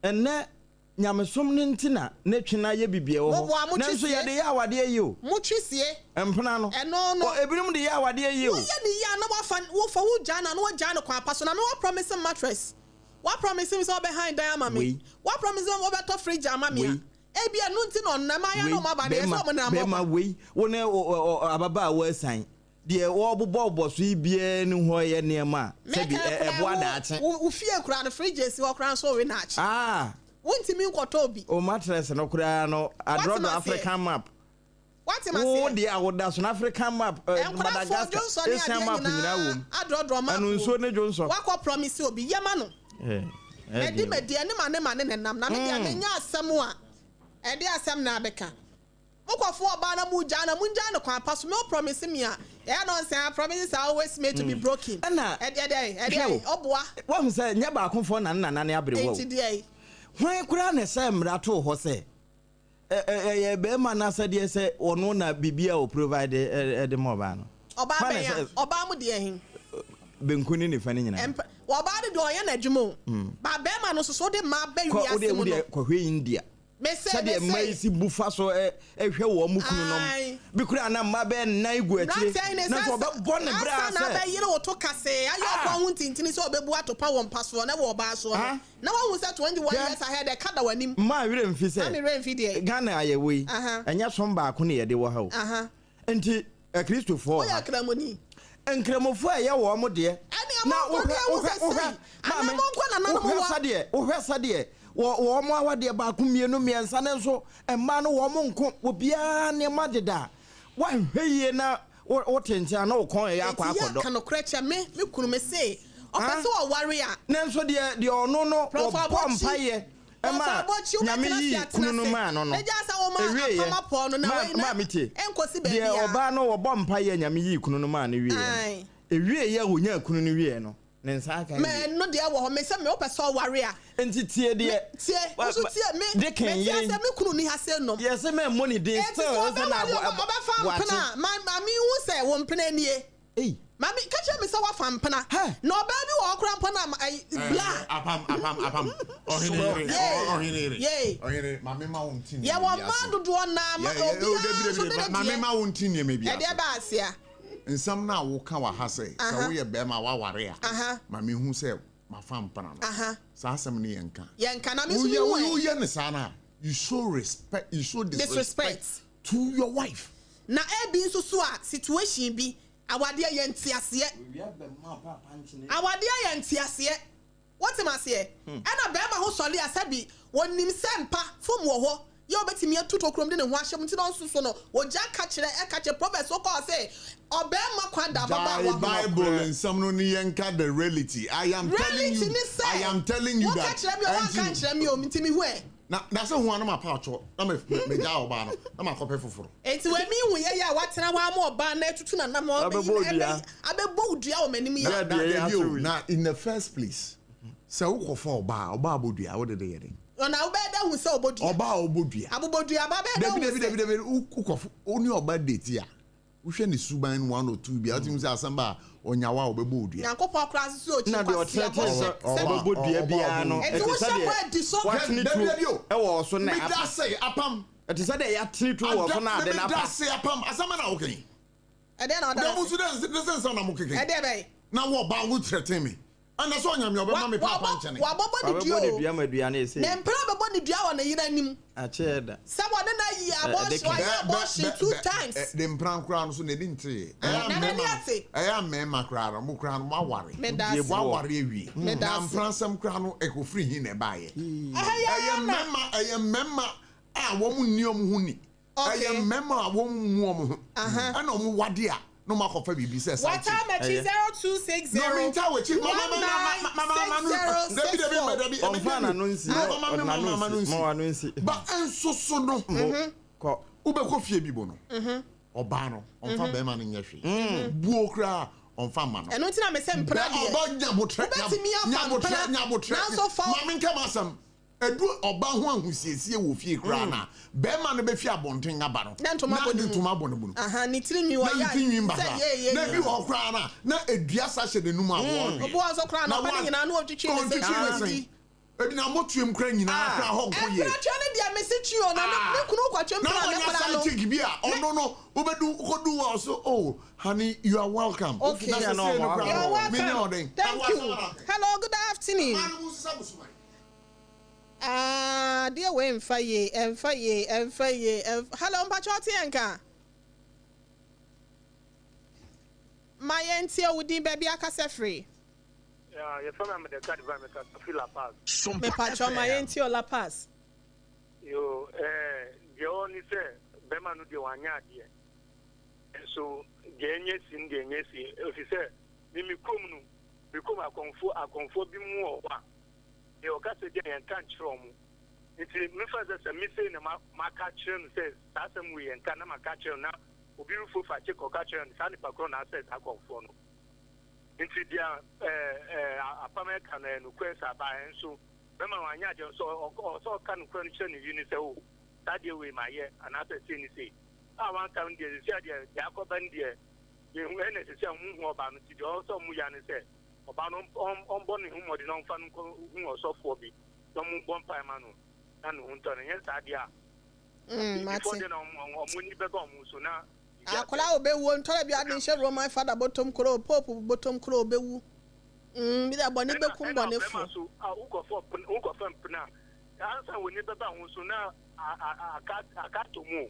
enne nyamesom ne ntina ne twena ye bibie wo ho nanso ye de ya awade ye o mu twisie empena no no ebirum de ya awade ye o ye ni ya na wo fa wo ja na no ja no kwan paso na no promise mattress wa promise me so behind diamond me wa promise me obeto fridge amame ebia no ntino na ma ya no ma ba de so mo na ma we wo ne ababa wa san de wo bobo so ibie ni ho ye nema se bi ebo adaache wo fie kura no fridge si wo kura so we na achi wontimi nkoto obi o mattress no kura no adrodo African map what am I saying wo de awoda so African map Madagascar Asian map nyina wo adrodo map anu nso ne jonso wakọ promise obi yema no edi medie ne ma ne nam na me dia nya asem a edi asem na abeka mokofo oba na mu ja no kwan paso me promise me a no say promises are always made to be broken edi oboa wo say nya ba akofo na ne abrewo hwan kura na se mrato ho se be ma na se de se ono na bibia o provide the mobile no oba mu de hin benkuni ni fani nyina wa ba de do oye na adwuma ba be ma no so de ma ba wi ase mu no ko hwe India sade mai si bufa so ehwe wo mu kunu nom bi kura na ma be na igu atire na so be bon ne bra se na ba yire wo to kase ayo kwa hu tintini so be bu atopa wo mpaso na wo ba so na wo hu se 21 years ahead e kada wanim ma wire mfi se ma me re mfi de Ghana ayewo yi enya som ba ko ne ye de wo ha o enti Christopher ya kramoni enkramofo aye wo mo de na wo sade wo mo awade ba ko mienu miensa ne so emma no wo mo nko obia ne madeda wa hweye na wo tentia na wo kon ya akwa akodo kan okrecha me kunu me say opese wo ware a ne nso de ono no pompaye emma nyame yi kunu no ma no no ma miti enkosi be bia de oba no wo bompaye nyame yi kunu no ma no wie ewie ya wo nya kunu no wie no ne nsa aka me no de wo ho me se me opese wo ware a entitie de so tie me me se me kunu ni ha se no yes me money dey still say na mpena mami hu se wo mpena nie mami kache me se wa fa mpena no ba bi wo okra mpena bla apam oheneyere mami ma wonti ye wo ma dodo na ma obi mami ma wonti nie me bia e de ba asia nsam na wo ka wa ha se ka wo ye be ma wa ware a mami hu se ma fa mpana no sa asem ne yenka na me so you ye ne sana you show respect you show disrespect to your wife na e bi nso so a situation bi awade ye ntiase what am I say ana be ma ho sole asabi wonim sempa fom wo ho ye obetimi atuto krom de ne ho ahyem nti no nso no oja ka kire prophets so call say obema kwanda baba wa Bible and some no yenka the reality I am telling you that and kire me o ntimi hu e na that's who na ma pacho na me ja oba no na ma kope foforo enti we mi hu ye ya watena wa ma oba na tutu na na ma abebo odua o manim ya na in the first place so wo kofo oba abodua wo de ye den ona obeda hu se obodua oba obodua abobodua ba be David ukofo oni oba date ya wo hwe ne suban 1 or 2 bia otim se asamba onyawa obebo odua yankopɔ akra so o chi na de otrete obodua bia no e wo se wa di so watni tu e wo so na me da say apam e te say de ya tni tu wo so na de na me da say apam asama na wo ken e de na oda mo so de sense na mo ken e de be na wo ba wo threaten me ana so nyame obema me papa nchene wa bobo di dua madua na ese ne mpra bebo ni dua wa na yira anim a cheda someone na yi abortion 2 times the mpra nkra no so na di nte ya mema kra no mo kra no ma ware wa ware ewie na mpra sam kra no e ko free hin na ba ye aya mema a wo mu ni om hu ni aya mema a wo mu om hu ana om wade a no ma kofa bibi se what time at 0260 no me nta we chi mama David onfana no nsi mama no nsi ba enso so no ko ube ko fie bi bo no oba no onfa be ma no nyehwe buo kra onfa ma no eno ntina me se mpra de oba nyabotre mama nka masam edu oba ho ahusiesie wo fie kra na be ma no be fie abonten aba no na ntoma bo no bu aha ni tiri nwi wa ya na bi wo kra na edua sa hye de num abo obo aso kra na pa nyina na otwitwi ne se ebi na motuem kra nyina kra ho nko ye e kra twa ne dia message yo na ne kunu kwa twem kra ne kra no na check bi a ono no obedu kodu wa so oh honey you are welcome okay you are welcome thank you hello good afternoon dear we mfaye hello mpacho tienka my entia wudi baby akase free yeah you from me the card by me to La Paz me pacho my entia La Paz yo yo ni se be manu de wanya de so genye si officer mi komnu mi kom akonfo bi mu owa e o ka se de yan kan chiro mu iti mi fa se mi se na ma ka chiro no se sa sam wi yan kan na ma ka chiro na obi rufo fa che ko ka chiro sa ni pakro na se akonfo no iti dia apame kan no kwesa ba enso be ma wanya je so kan ko ni chiro ni uni se o ta de we ma ye ana se ni se a wan kan de se de ya ko ban de when it is a more ban to also Muyani said, Obano on Bonnie whom or the non fan who was so for me, some one Pimano, and Hunter, yes, idea. Before then, on Munibegom, so now. Akola obe won tole bia den hye Roman father bottom kro pope bottom kro obe wu bi da bone be kum bone fu uko fam pna ansa woni be ba hu so na akato mu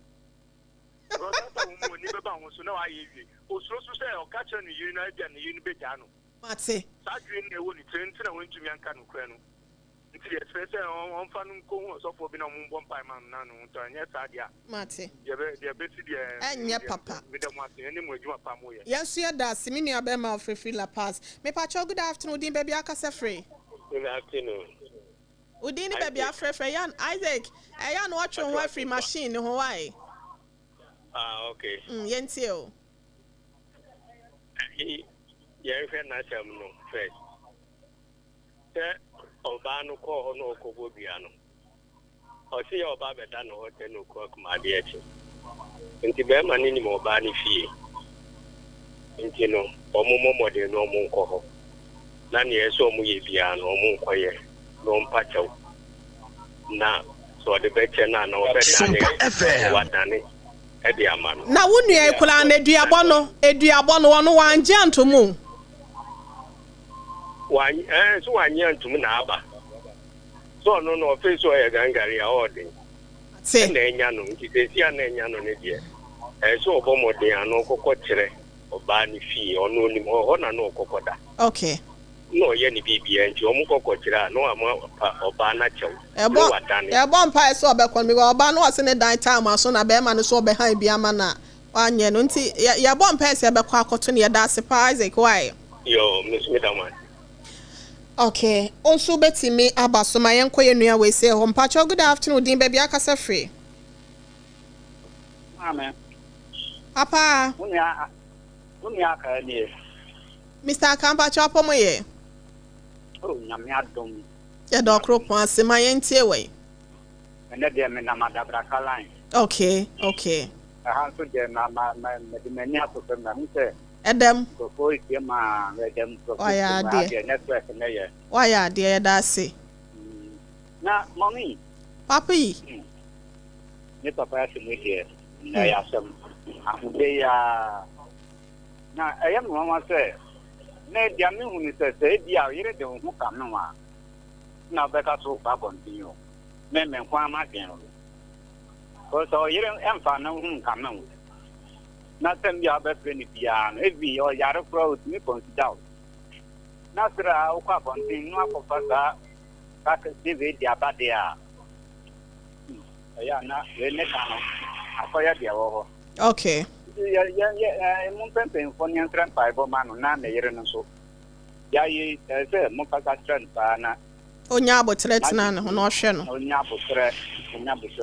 rosa mu woni be ba hu so na wa yewie osuro so say o ka che no yiri na bia na yiri be ja no mate sadwe na woni trent na won tumi anka no kra no nti express on fa no ko hu so fo bi na mo bompa man na no to anya sadia mate de be si de enya papa me de mo ase ni mo adwuma pa mo ye yes ya da se me nua be ma free La Paz me pa cho good afternoon din baby akasa free good afternoon udin baby afrefre yan Isaac eya no atwe ho free machine ho why okay yenti o ye fe na cham no first Oba no ko no ko bobia no o si oba beda no hotel no ko kuma de echi nti be ma ni mo oba ni fie nti no omumo de no mu nko ho na ne eso mu ye bia no mu nko ye no mpa chaw na so de be che na na obeda ne wadane e de ama no na wonu e kula na eduabo no wono wanje antomu so wanye antum na aba so no face o ye gangari a odi se na enya no nkitesi a na enya no ne die so obomoden ano kokko kire oba ni fie ono ni ho na no kokoda okay no ye ni bibia nti omu kokko kire no ama oba na chew ebo mpa so obekon mi oba no ase ne dan time aso na be ma no so obehan bia ma na wanye no nti ye bo mpa se ebekọ akoto ne ye da surprise why yo miss me daman. Okay, also betty me abaso my enkoye nua we say home pacho good afternoon din baby akasa free. Amen. Papa. Unia ka ni. Mr. Kampa chopo mo ye. Oh, nyame adom. Ya do kropon ase my entie we. Ene de me na madabra kalan. Okay. Aha so de na de mani akofem na mi say Edem. Ko ike ma edem ko. Waya de network na ye. Waya de ya da se. Na mommy. Papa yi. Ni papa ya sinu de na ya sam. Ahude ya na ayam mama say na dia me hu ni say dia yire de hu ka me wa. Na be ka so ba continue. Me kwa ma den ro. Ko so yire emfa na hu ka me. Nothing you have a friend piano, if we or Yara Pro me consider. Nasra, Oka Fontin, no Papa, Kaka David Yabadia. Ayana, Renekano, Akoya Diawo. Okay. Mumpem for Nian Trent by Boman, Nan, the Yeran so. Yai, Mopaka Trent, Pana. Onyabo tretina no no hwe no. Onyabo tre.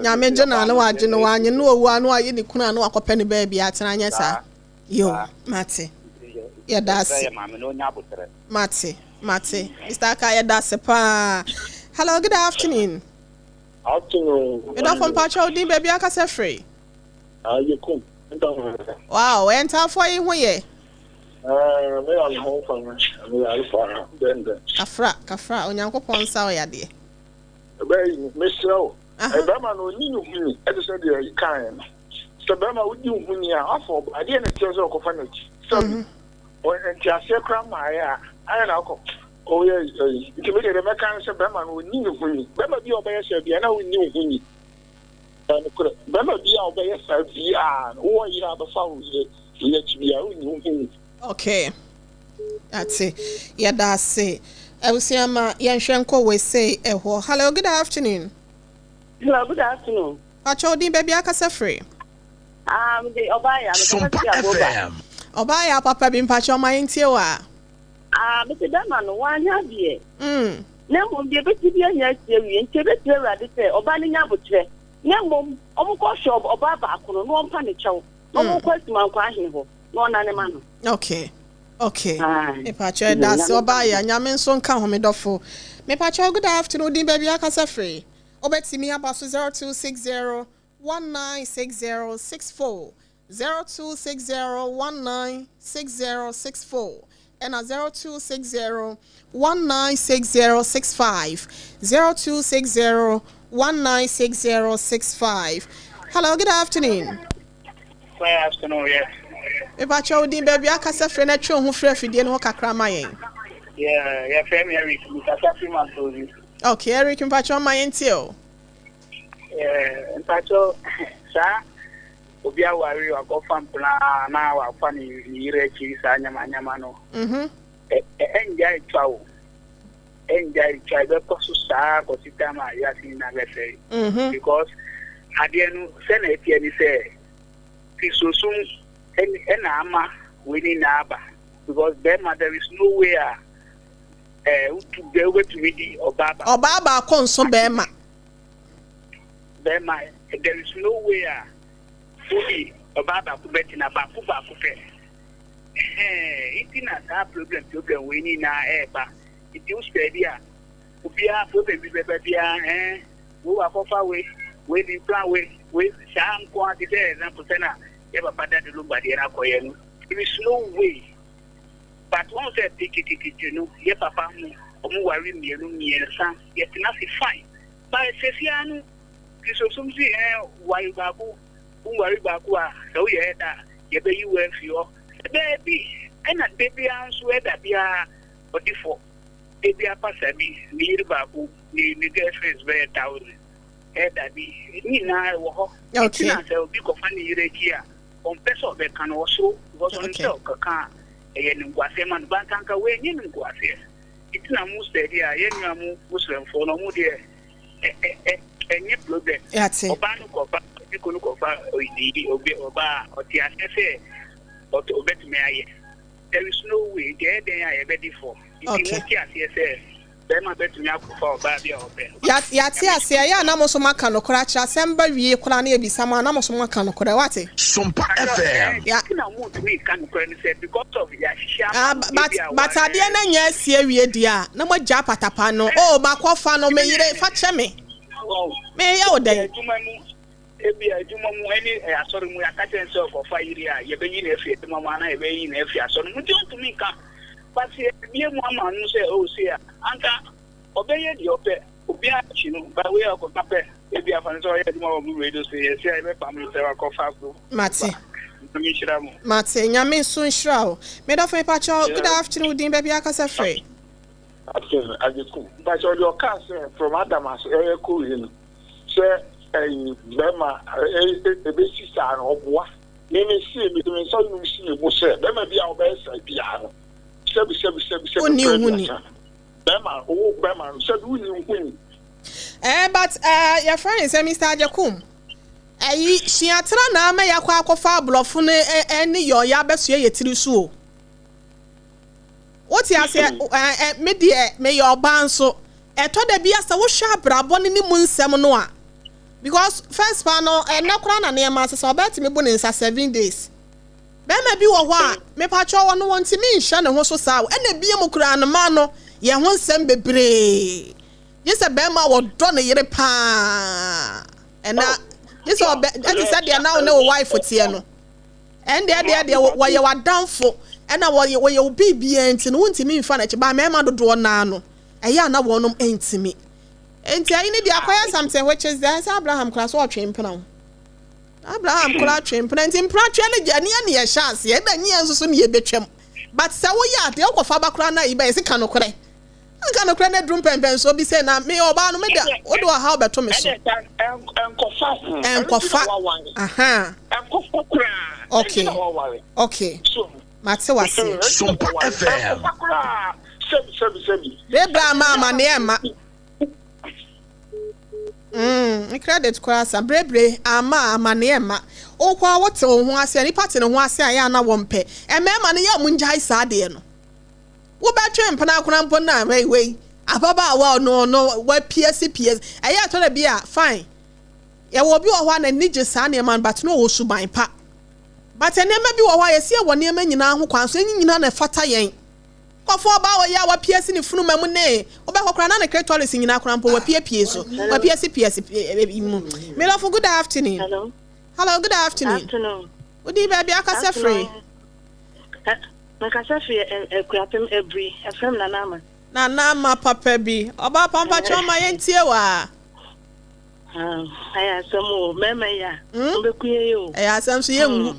Nya me jena na waje no wanye no owu anu aye ni kuna no akopɛ ne ba bia atena anya sa. Yo, mate. Ya das. Mate. Mr. Ka ya das pa. Hello, good afternoon. Afternoon. You don't from Pacho din baby akasa free. You come. Wow, enter for you here. Me am home from me alfa then. Kafra onyankopon sa oya de. Be mesro. Ebe ma no ni huni, e dey say dey kan. So be ma wudi huni a afọ ade na tie so ko fa na chi. So o enti ase kra ma ya, aya na ko. O ye iti me dey me kan se be ma no ni huni. Be ma bi obeye se bia na huni huni. Be ma bi obeye se bia, wo yira ba fa wo ye chi bia huni huni. Okay. That's it. Yeah, that's it. I will see Yanshenko we say hello, good afternoon. Hello, good afternoon. Pacho din baby akasa free. The Obaya, SOMPA FM. Obaya papa bin pacho my intie wa. Mr. Daman one ya die. Na mo bi be ti bi anya tie nche be tie rade say oba ni nya botre. Na mo omko shop oba ba akono no ompa ne chew. Omko asima kwa ahin ho. No na ne ma no. Okay. Me pacho that's Obaya nyame nso nka ho me dofo. Me pacho good afternoon din baby akasa free. Obetimi abaso 0260 196064 0260196064 and 0260196065 0260196065. Hello, good afternoon. Good afternoon, yes. If I show the baby, I can say friend at you who free for dinner. Yeah, family Eric. Okay, Eric, in fact, on my until. In fact, sir, Obia worry or go from now. Our funny year, cheese, and Yamano. Enjoy trouble. Enjoy tribal star, or Sitama, Yasin, because I didn't send it here. Say, so soon, and Ama winning Naba, because there is nowhere. To go to me or Baba consum Bema. Bema, there is nowhere fully or Baba to bet in a Bakuba. It's not a problem winning our air, it used to be a problem who are far away, waiting plan with some quantity and Pusena, ever better to look by the Rakoyan. There is no way. But once I take it, you know, your papa, worry me, and son, yet nothing fine. But I say, Siano, this was something, why Babu, who worry Bakua, so yeah, you bet you were for baby, and a baby answer that be a body for baby a passabi, near Babu, the girlfriend's very thousand. Head that be, Nina, okay, I'll be funny here on Peso, they can also was on Kaka. And Banka way in Guasia. It's not most idea, Yenamu Muslim for no more dear. And yet, that's it. Obanukopa, you could look over Oba or Tiafe or to obey me. There is no way there they are ready for. Okay. Yatia, Namosomaka no Cracha, Samba, we could be someone Namosomaka no Corate. SOMPA FM. Yeah, because of but I didn't yes, here we dear. No more Japatapano. Oh, Macofano may fetch me. May you day. Sorry, we are cutting so for 5 years. You're being a fit, Mamma, being a fiat. So, we don't to me. But dear Mamma, you say, oh, see, Anka, obey your pet, Obia, by way of Papa, maybe I find sorry, more radio say, I have a family, Matty. Matty, Yamin soon shroud. Made of a patch. Good afternoon, Dean Baby Akasa Free. I just cool. But your car from Adamas, area cool, sir, and Bema, a basic son of what? Let me see, between some you see, you say, there may be our best idea. Bema, oh, Bema, said we win. But your friend is Mr. Jacob. She had na me yakwa akwa blofune eni yo ya beso ye tirisu. What you say me de me your ban so e to da bia se wo hwa brabo ne mu nsem no a because first pa no na kura na ne ma se obet me bu ne nsa 7 days. Be ma bi wo ho a me pa cho wo no wonti me nhya ne ho so sa wo na bia mo kura na ma no ye ho nsem bebre. Yes a be ma wo do ne yere pa. And this all that is said they are now no wife for Tiano. And they were you are down for and now where you be and won't mean furniture by my mother draw nano. A ya now one ain't to me. And I need to acquire something which is there's Abraham class or champion. Abraham class champion and in practically any chance yet, then years soon ye betchem. But so ya the Oka Fabakrana is a canoe. I can't credit drum pen so be saying, me or Barnum, what do I have about Thomas? And Cofa. Aha. Okay. Okay. Matse was SOMPA FM. Rebra mama neema. Credit class and brebre ama neema. O kwa what ho ase ni party no ho ase aya na wompe. E me ma ne ya munjai saade no. Wo ba twem pana akona na we ababa wa no wa PS eya to na bia fine ye wo bi wo ho na nije sa na man but no wo suban pa but enema bi wo ho ye se wo ne ma nyina ho kwan so nyina na fata yen kofo ba wo ya wa PS ni funu mamu ne wo ba kokra na creditors nyina akona mpo wa PS so wa PS mu me love good afternoon. Hello, good afternoon. Udi baby akasa free. Makasa free ekurapem ebri efrem na nama papa bi. Oba pampa choma yentie wa. Aya samu mema ya. Mbekuye yo. Aya sam so yenwu.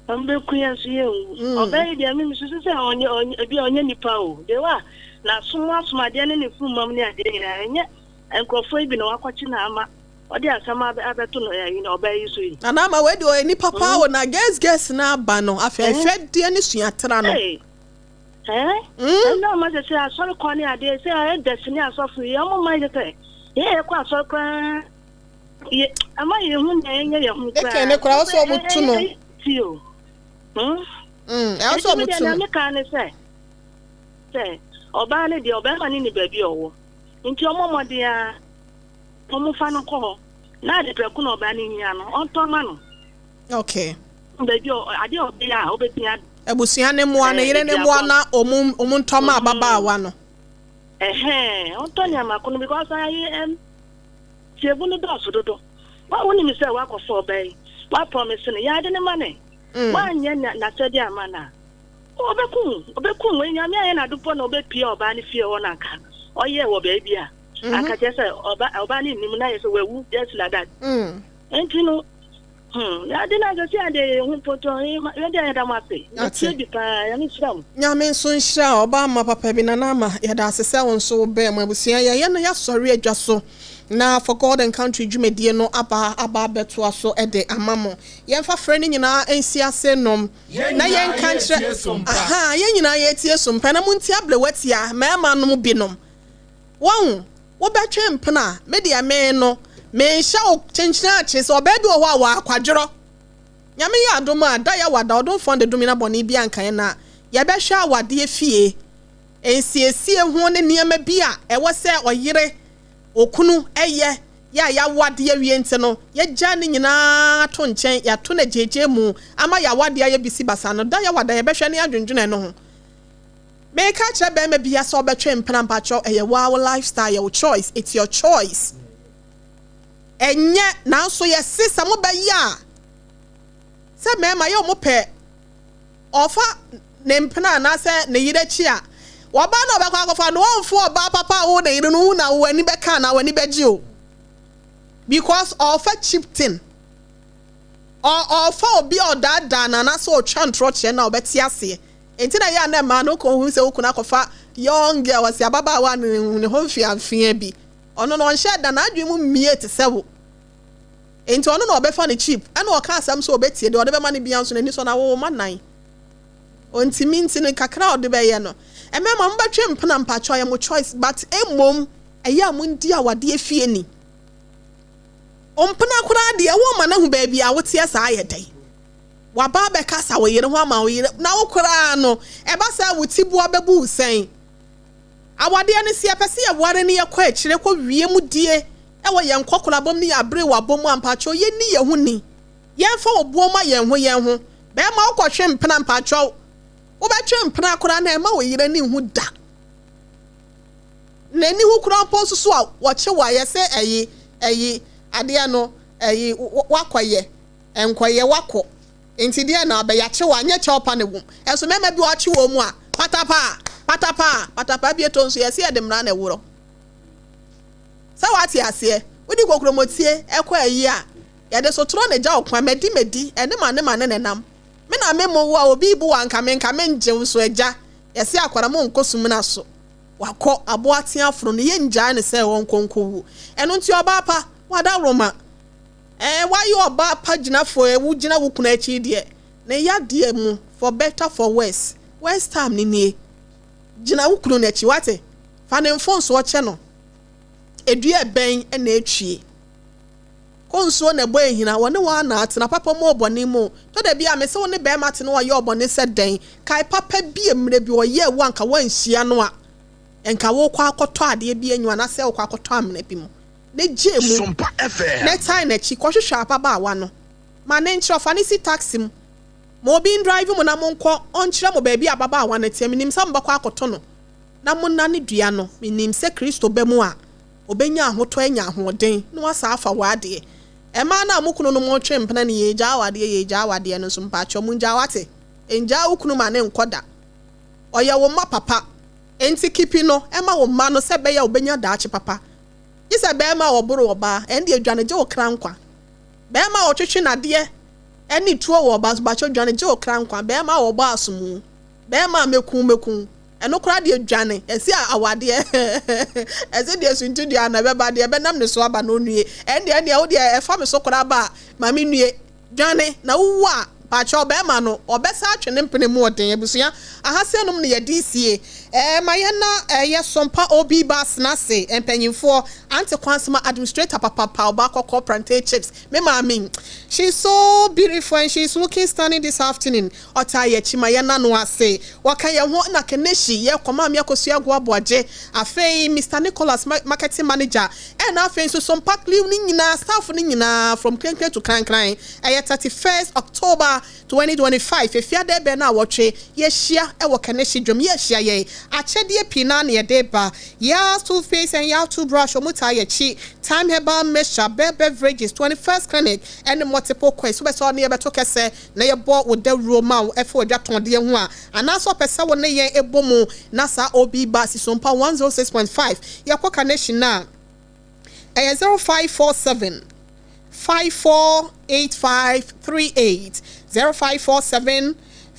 Mbekuye so yenwu. Obey dia mi susu se onye nipa o. De wa na suma de ne fumam ne ade nyina enye enkrofo bi na wakwachi na ama. Odi asama abeto no ya yi na obey so yi. Na ama we de o ni papa o na guess na ba no afefe de ne suatra no. No ma se asori kwani ade se desini asofu ye mo ma yete. Ye kwa asori kwa ye ama ye hu na enye ye hu kwa. Eke ne kwa so mutu no. Tio. E so mutu no. Me kan ne se oba ne de oba ma ni baabi owo. Nti omomode ya omufa no ko na de preku na oba ni hia no onto ma no. Okay. Baabi ade obi a obetia ebusia ne moa ne yire ne moa na omuntoma ababa awa no. Onto nya makono because I Chebu no dodo. Wa woni mi say wa ko so obai. Wa promise ne ya de ne mane. Wa nya na sedi amana. Obeku we nya me aye na dupo na obepie oba ne fie wona ka. Oye wo ba bia. Aka je say oba ni nim na ye so wewu just like that. Enti no ya de na go see ade hu poto ya de ya da mape. Ya bi pa ya ni shram. Nya me so nhira oba ma papa bi na na ma ya da asese won so be ma busia ya na ya sori adwa so. Na for God and country dwumedie no aba beto aso ede amamo yemfa frɛ ne nyina ensi ase nom na yen kan kyerɛ aha yen nyina ye tie sompa na munti ablewatia mema nom binom won wo betwe mpena media me no me hya o kyenkyena ache so obedu ho a wa akwadworo nyame ya adom a da ya wada odom fonde domina boni bia nkan na ye behwa awade afie ensiesie ho ne niam bia ewo sɛ oyire okunu eye ya wade ya wiente no ya jani nyina to nchen ya to na jeje mu ama ya wade ya bisi basa no da ya wada ya behwe ne adwendwene no ho me ka kire be ma bia so betwe mpena mpacho eye wow lifestyle your choice, it's your choice enye na so ye sisa mo ba ya se me ma ye mo pe ofa ne mpena na se ne yire chi a waba na obekwa akofa no onfo oba papa wo na yire no na wo ani beka na wani beji o because of a cheap thing or for obi odada na so twantro che na obeti ase enti na ya na ma no ko hu se okuna akofa young girl wasi ababa wa ne ho fiafia bi ono no nhye da na adwemu mie te sewo enti ono na obefa ne cheap ana o ka asam so obetie de ode be ma ne bia so na ni so na wo manan onti minti ne kakra ode be ye no emema mbetwe mpena mpacho ya mo choice but emom eya mo ndi awade afie ni ompena kura de wo ma na hu ba bia wo tie sa ayedai wa ba be kasa wo yire ho ama wo yire na wo kura no e ba sa wo tibu abebu usen awade ne se apese ye ware ne ye kwa akire kwa wie mu die e wo ye nkokora bom ne ya bre wa bom ampacho ye ni ye hu ni ye fa obuo ma ye ho be ma wo kwhwe mpena mpacho wo betwe mpena kora na ema wo yire ni hu da na ni hu kora ponso so a wo che wa ye se eyi ade no eyi wakoye enkoye wako enti de na be ya che wa anya che opa ne wum enso mema bi wo che wo mu a patapa bi etonso ye se de mra na ewuro sa wati ase wodi kokromotie ekwa eyi a ye de so tro na ja okwa medi ene ma ne nam me na memo wa obi bu wa nka me nje so eja yesi akwara mo nkosum na so wakọ abo atia afro ne ye nja ne se won konkowu eno nti oba apa wada roma wayo oba apa gina fo ewu gina wukuna achi de ne ya de mu for better for worse west time ni nie gina wukunu na achi wate fa ne mfon so oche no edua ben na atwie konso na boy hina wone wa na atena papa mo obone mu to da bia me se wone be mate no ye obone se den kai papa bia mre bi oye wanka wanhia no a enka wo kwa akoto ade bia nyu na se wo kwa akoto amna bi mu ne je mu SOMPA FM ne time na chi kohwehwe apaba awa no ma ne nchiro fa ne si taxi mu mo bi drive mu na mo nko onchire mo ba bia ababa awa na tie minim sa mbakwa akoto no na mo na ne dua no minim se Kristo be mu a obenya ahoto anya ahoden no asa afa wade Ema na mukunu no mo twempena ne ye gya awade no so mpacho mu gya wate enja ukunu ma ne nkoda oya wo ma papa enti kipi no ema wo ma no se be ya obenya daache papa isa be ma oboro oba ende adwane je wo krankwa be ma wo twetwe nade eni tuo wo ba cho dwane je wo krankwa be ma wo ba asomu be ma mekun eno kra de adwane esi awade esi de suntu de na be ba de be nam ne so aba no nue ende wo de e fa me so kra ba ma me nue dwane na wo a pacho be ma no obesa atwene mpene mu oden abusua ahasenom ne ye DCA mayena ye sompa obi bas na se empanyimfo anti kwansema administrator papa oba corporate chips me mami she's so beautiful and she's looking stunning this afternoon otaye chimayena no ase wakaye ho na keneshi ye koma me akosua goaboaje afei Mr Nicholas marketing manager and afei so sompa clean ni nyina staff ni nyina from clean to cran 31st October 2025 efia be na wotwe ye hia e wo keneshi dwom ye hia ye achedie pina na ye deba ya toothpaste and ya toothbrush omuta ye chi time herbal mixture beverages 21st clinic and multiple quest so be so na ye beto kese na ye bo wo da roma wo efe odwaton de ho a ana so pese wo na ye ebomu na sa obi basi sompa 106.5 ye kwa connection na 0547 548538 0547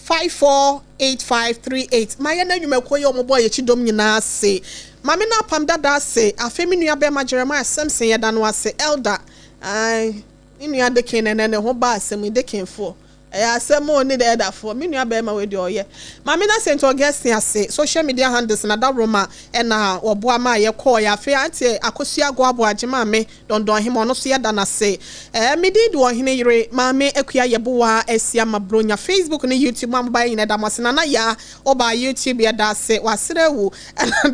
548538 mayena nyumekoye omobo ye chidom nyina se mame na apam dada se afemi nua be ma Jeremiah Samson ye da no ase elder nua de ken ne ho ba asem de ken fo asem oni de elder fo me nua be ma we de oye mame na St Augustine ase social media handles na da Roma na oboa ma ye call ya fe ante akosua goabo agema me dondon him ono so ye da na se me did OHENEYERE mame akua YEBOAA ASEM mabronya Facebook na YouTube mamba yin da masena na ya oba YouTube ya da se wasrewu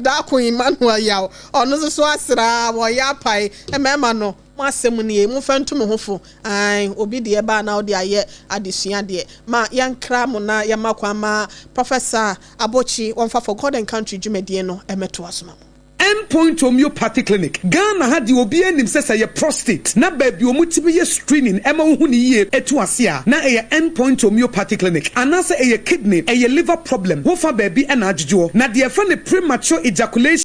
da ko Emmanuel ya ono so asra wo ya pai emema no masemu nie mu fantum hofo obi de ba na odi aye adesua de ma yankra mo na yamakwa ma Professor Abochi wonfa for God and Country dwumadie no emeto asoma Endpoint Homeopathy Clinic. Ghana had the obi anim says a prostate. Na baby omutibi screening. Emma uhuni ye etu asia. Na a Endpoint Homeopathy Clinic. Anasa a kidney, a liver problem. Wofa baby and ajujo. Na the friend premature ejaculation.